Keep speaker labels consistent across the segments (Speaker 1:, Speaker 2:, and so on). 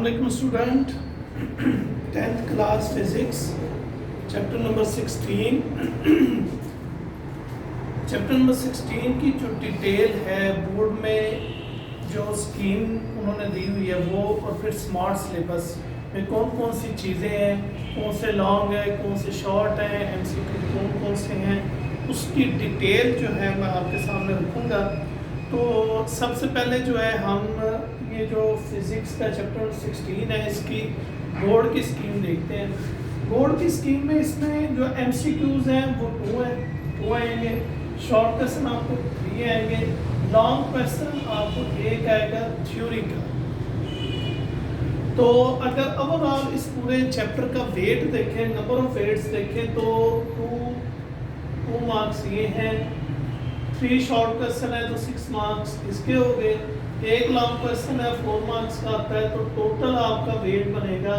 Speaker 1: अस्सलामुअलैकुम student, 10th class physics chapter number 16। Chapter number 16 की जो डिटेल है बोर्ड में जो स्कीम उन्होंने दी हुई है वो, और फिर स्मार्ट सिलेबस में कौन कौन सी चीज़ें हैं, कौन से लॉन्ग है, कौन से शॉर्ट हैं, एमसीक्यू कौन कौन से हैं, उसकी डिटेल जो है मैं आपके सामने रखूँगा। तो सबसे पहले जो है हम ये जो फिज़िक्स का चैप्टर 16 है इसकी बोर्ड की स्कीम देखते हैं। बोर्ड की स्कीम में इसमें जो एमसीक्यूज़ हैं वो 2 आएंगे, शॉर्ट क्वेश्चन आपको 3 आएंगे, लॉन्ग क्वेश्चन आपको 1 आएगा थ्योरी का। तो अगर ओवरऑल इस पूरे चैप्टर का वेट देखें, नंबर ऑफ वेट्स देखें तो 2 मार्क्स ये हैं, 3 शॉर्ट क्वेश्चन है तो 6 मार्क्स इसके हो गए, 1 लॉन्ग क्वेश्चन है 4 मार्क्स का आता है। तो टोटल आपका वेट बनेगा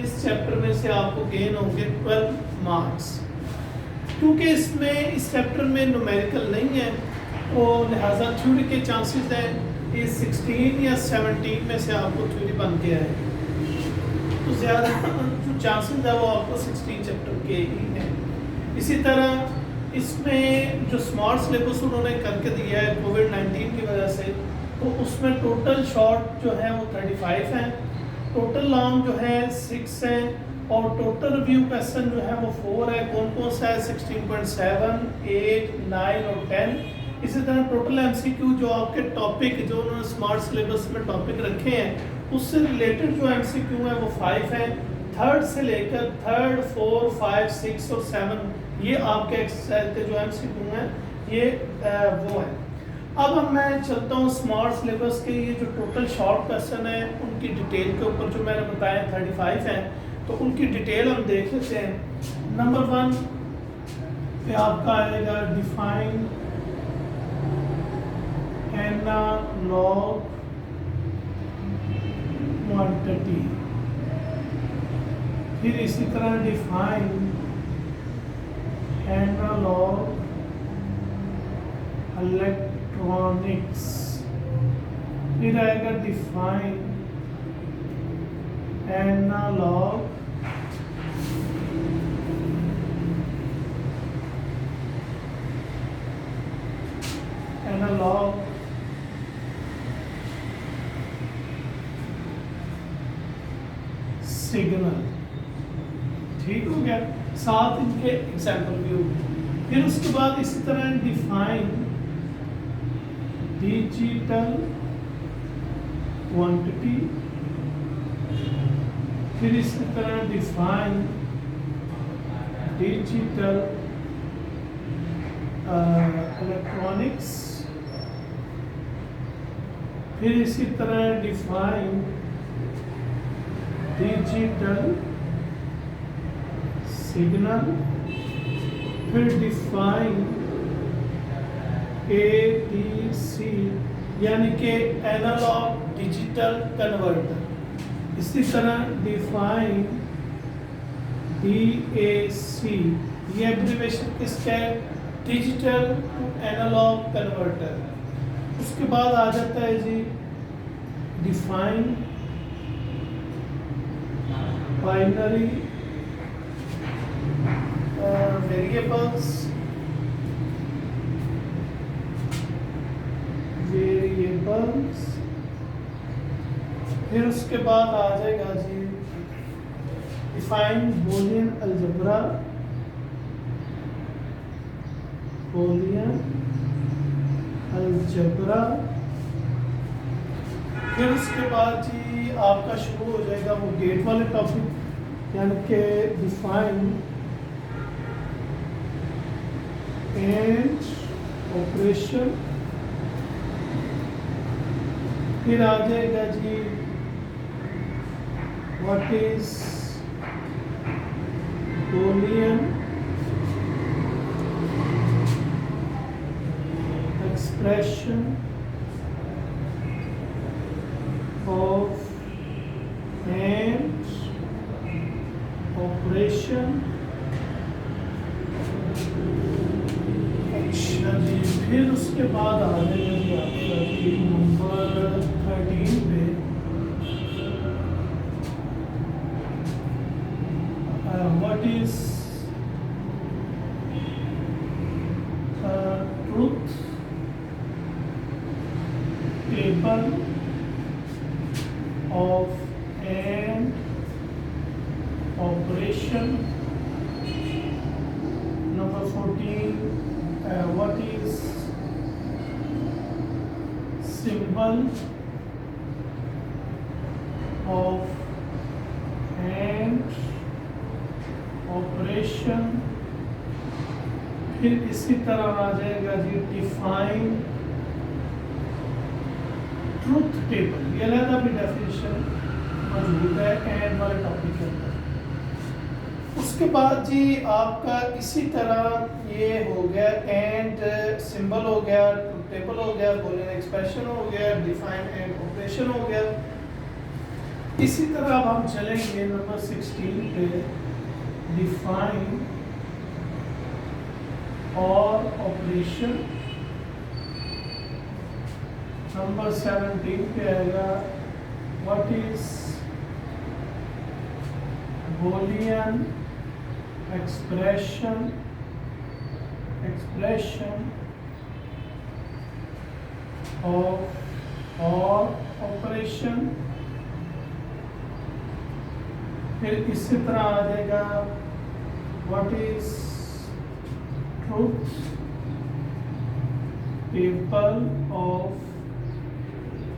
Speaker 1: इस चैप्टर में से आपको गेन होंगे 12 मार्क्स। क्योंकि इसमें इस चैप्टर में न्यूमेरिकल नहीं है तो लिहाजा थ्योरी के चांसेस हैं इस 16 या 17 में से आपको थ्योरी बन के आए, तो ज़्यादा जो चांसेस है वो आपको 16 चैप्टर के ही हैं। इसी तरह इसमें जो स्मार्ट सिलेबस उन्होंने करके दिया है कोविड-19 की वजह से, तो उसमें टोटल शॉर्ट जो है वो 35 हैं, टोटल लॉन्ग जो है 6 हैं, और टोटल रिव्यू क्वेश्चन जो है वो 4 है। कौन कौन सा है? 16.7, 8, 9 और 10। इसी तरह टोटल एमसीक्यू जो आपके टॉपिक जो उन्होंने स्मार्ट सिलेबस में टॉपिक रखे हैं उससे रिलेटेड जो एमसीक्यू है वो 5 हैं। थर्ड से लेकर 3rd, 4, 5, 6 और 7 ये आपके एक्सरसाइज के जो एमसीक्यू हैं ये वो है। अब मैं चलता हूँ स्मार्ट सिलेबस के ये जो टोटल शॉर्ट क्वेश्चन है उनकी डिटेल के ऊपर, जो मैंने बताया 35 हैं, तो उनकी डिटेल हम देख लेते हैं। नंबर 1 पे आपका आएगा डिफाइन एनालॉग क्वांटिटी, फिर इसी तरह डिफाइन एनालॉग इलेक्ट्रॉनिक्स, फिर आएगा डिफाइन एनालॉग सिग्नल। ठीक हो गया, साथ इनके एग्जाम्पल भी हो गए। फिर उसके बाद इसी तरह डिफाइन डिजिटल क्वांटिटी, फिर इसी तरह डिफाइन डिजिटल इलेक्ट्रॉनिक्स, फिर इसी तरह डिफाइन डिजिटल सिग्नल, फिर डिफाइन एडीसी यानी कि एनालॉग डिजिटल कन्वर्टर, इसी तरह डिफाइन डीएसी, ये एब्रिविएशन किसका है? Digital to analogue converter. उसके बाद आ जाता है जी डिफाइन बाइनरी वेरिएबल्स, फिर उसके बाद आ जाएगा जी डिफाइन बूलियन अलजेब्रा, फिर उसके बाद जी आपका शुरू हो जाएगा वो गेट वाले टॉपिक, यानी कि डिफाइन एंड ऑपरेशन, फिर आ जाएगा जी what is Boolean expression of and operation. अच्छा जी, फिर उसके बाद आ जाएगा जी आपका नंबर 13 पे what is truth table of an operation. Number 14, what is symbol of an operation. फिर इसी तरह आ जाएगा जी डिफाइन ट्रूथ टेबल, ये अलग भी डेफिनेशन मौजूद है एंड वाले टॉपिक के अंदर। उसके बाद जी आपका इसी तरह ये हो गया एंड सिंबल हो गया, ट्रूथ टेबल हो गया, बूलियन एक्सप्रेशन हो गया, डिफाइन एंड ऑपरेशन हो गया। इसी तरह अब हम चलेंगे नंबर 16 पे, डिफाइन और ऑपरेशन। नंबर 17 पे आएगा what is Boolean expression of और ऑपरेशन। फिर इसी तरह आ जाएगा what is truth table of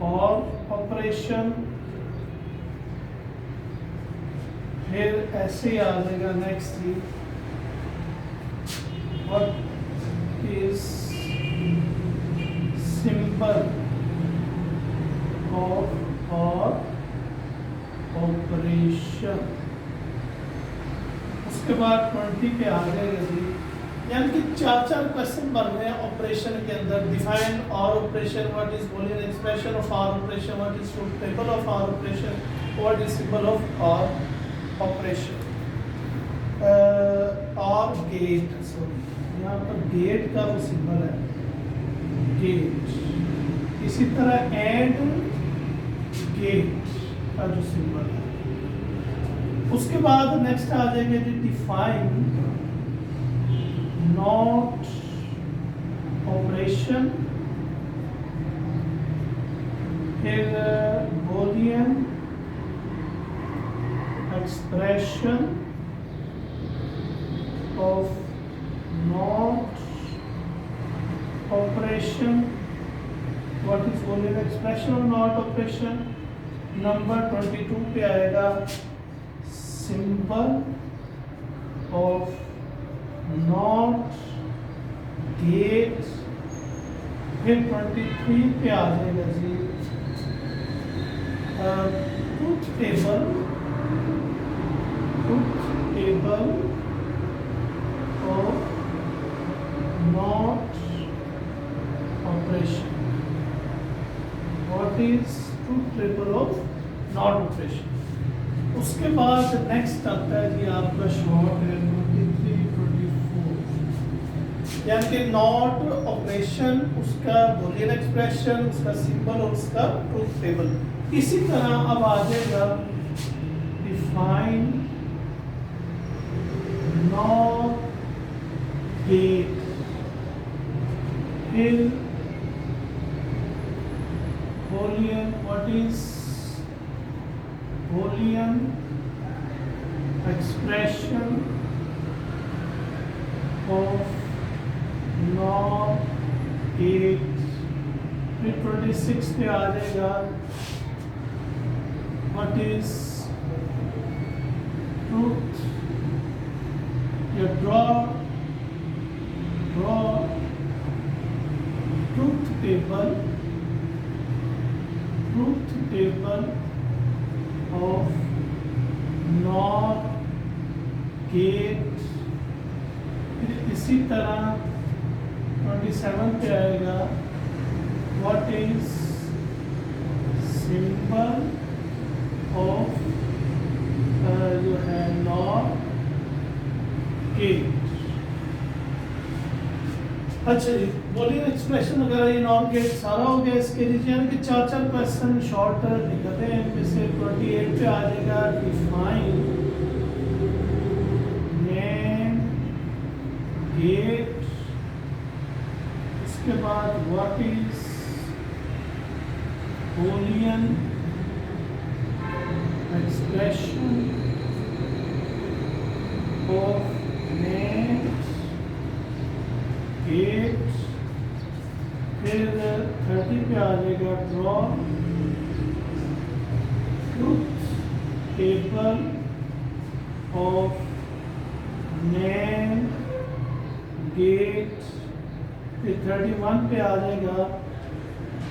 Speaker 1: और ऑपरेशन। फिर ऐसे ही आ जाएगा nextly what is symbol of और ऑपरेशन। उसके बाद 20 पे आ जाएगा जी, यानी कि 4 क्वेश्चन बन रहे हैं ऑपरेशन के अंदर। Define OR operation, what is Boolean expression of OR operation, what is truth table of OR operation, what is symbol of OR operation. OR gate, sorry यहाँ पर गेट का वो सिंबल है गेट। इसी तरह एंड गेट का जो symbol है। उसके बाद नेक्स्ट आ जाएंगे जी डिफाइन नॉट ऑपरेशन। फिर Boolean expression of not operation, what is Boolean expression of not operation. Number 22 पे आएगा सिंबल ऑफ नॉट गेट। फिर 23 पे आ जाएगा जी truth table of not operation, what is truth table of not operation. उसके बाद नेक्स्ट आता है जी आपका शॉर्ट है 23, 24, यानी कि नॉट ऑपरेशन, उसका बूलियन एक्सप्रेशन, उसका सिंबल और उसका ट्रूथ टेबल। इसी तरह अब आ जाएगा डिफाइन नॉट गेट। फिर Boolean, what is Boolean expression of not gate। फिर 26 पे आ जाएगा what is truth, you draw truth table of not gate. फिर इसी तरह 27 पे आएगा व्हाट इज सिंबल ऑफ जो है नॉट गेट। अच्छा जी, बूलियन एक्सप्रेशन वगैरह ये नॉट गेट सारा हो गया इसके नीचे, यानी कि 4 क्वेश्चन शॉर्ट निकलते हैं। इनमें से 28 पे आ जाएगा डिफाइन उसके बाद what is Boolean expression of names gates, फिर 30 पे आ जाएगा draw truth table of name gate, फिर 31 पे आ जाएगा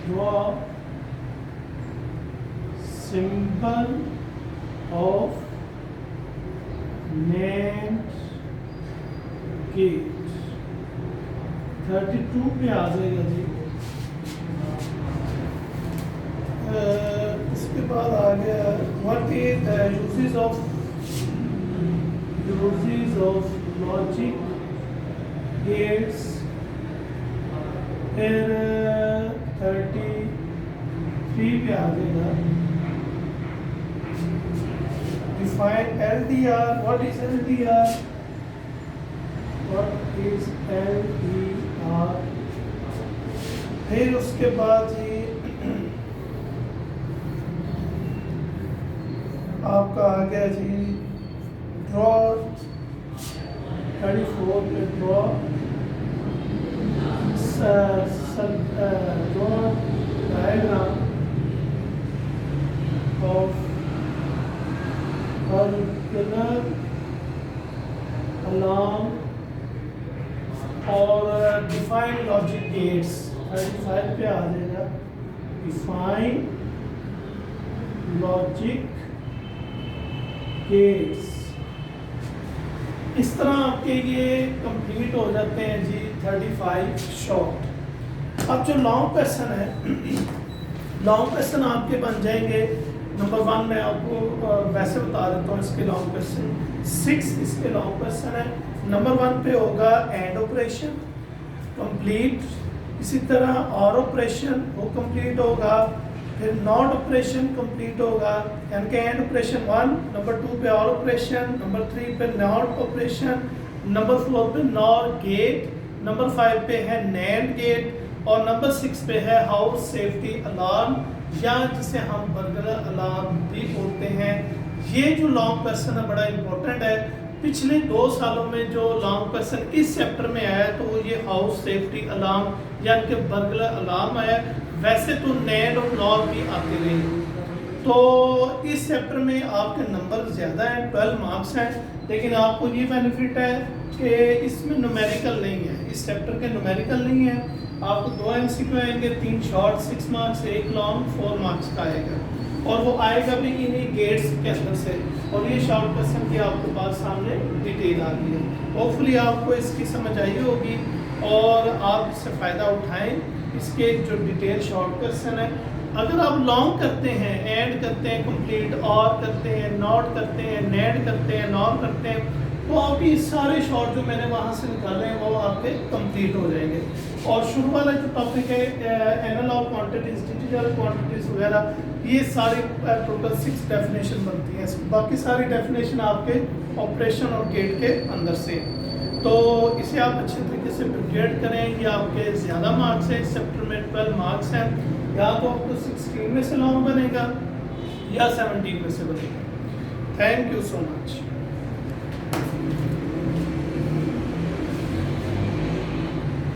Speaker 1: draw symbol of names gate, 32 पे आ जाएगा जी। उसके बाद आ गया what is the uses of logic gates, फिर 33 पे आ जाएगा define LDR, what is LDR, what is LDR, फिर उसके बाद जी आपका आ गया जी ड्रॉ 34 पे draw diagram of circular alarm और define logic gates 35 पे आ जाएगा define logic gates। इस तरह आपके ये कंप्लीट हो जाते हैं जी 35 शॉर्ट। अब जो लॉन्ग क्वेश्चन है लॉन्ग क्वेश्चन आपके बन जाएंगे। नंबर 1 मैं आपको वैसे बता देता हूँ इसके लॉन्ग क्वेश्चन 6 इसके लॉन्ग क्वेश्चन है। नंबर 1 पे होगा एंड ऑपरेशन कंप्लीट, इसी तरह और ऑपरेशन वो कंप्लीट होगा, फिर नॉट ऑपरेशन कंप्लीट होगा यानी कि एंड ऑपरेशन 1, नंबर 2 पे और ऑपरेशन, नंबर 3 पे नॉट ऑपरेशन, नंबर 4 पे नॉर गेट, नंबर 5 पे है नैंड गेट और नंबर 6 पे है हाउस सेफ्टी अलार्म या जिसे हम बर्गलर अलार्म भी बोलते हैं। ये जो लॉन्ग क्वेश्चन है बड़ा इंपॉर्टेंट है। पिछले 2 सालों में जो लॉन्ग क्वेश्चन इस चैप्टर में आया है तो वो ये हाउस सेफ्टी अलार्म यानी कि बर्गलर अलार्म आया। वैसे तो नैंड और नॉर भी आते रहे, तो इस चैप्टर में आपके नंबर ज़्यादा हैं, 12 मार्क्स हैं, लेकिन आपको ये बेनिफिट है कि इसमें न्यूमेरिकल नहीं है, इस चैप्टर के न्यूमेरिकल नहीं है। आपको 2 MCQ आएंगे, 3 शॉर्ट 6 मार्क्स, 1 लॉन्ग 4 मार्क्स का आएगा और वो आएगा भी इन्हीं गेट्स के अंदर से। और ये शॉर्ट क्वेश्चन की आपके पास सामने डिटेल आ गई है। होपफुली आपको इसकी समझ आई होगी और आप इससे फ़ायदा उठाएं। इसके जो डिटेल शॉर्ट क्वेश्चन है, अगर आप लॉन्ग करते हैं, एंड करते हैं, कंप्लीट और करते हैं, नॉट करते हैं, नेड करते हैं, नॉर करते हैं, तो आपकी सारे शॉर्ट जो मैंने वहाँ से निकाले हैं वो आपके कंप्लीट हो जाएंगे। और शुरू वाला जो टॉपिक है एनालॉग क्वांटिटीज, डिजिटल क्वांटिटीज वगैरह, ये सारी टोटल 6 डेफिनेशन बनती हैं। बाकी सारी डेफिनेशन आपके ऑपरेशन और गेट के अंदर से। तो इसे आप अच्छे तरीके से प्रिपेयर करें। ये आपके ज़्यादा मार्क्स हैं, इस चैप्टर में 12 मार्क्स हैं। या तो आपको 16 में से लॉन्ग बनेगा या 17 में से बनेगा। Thank you so much.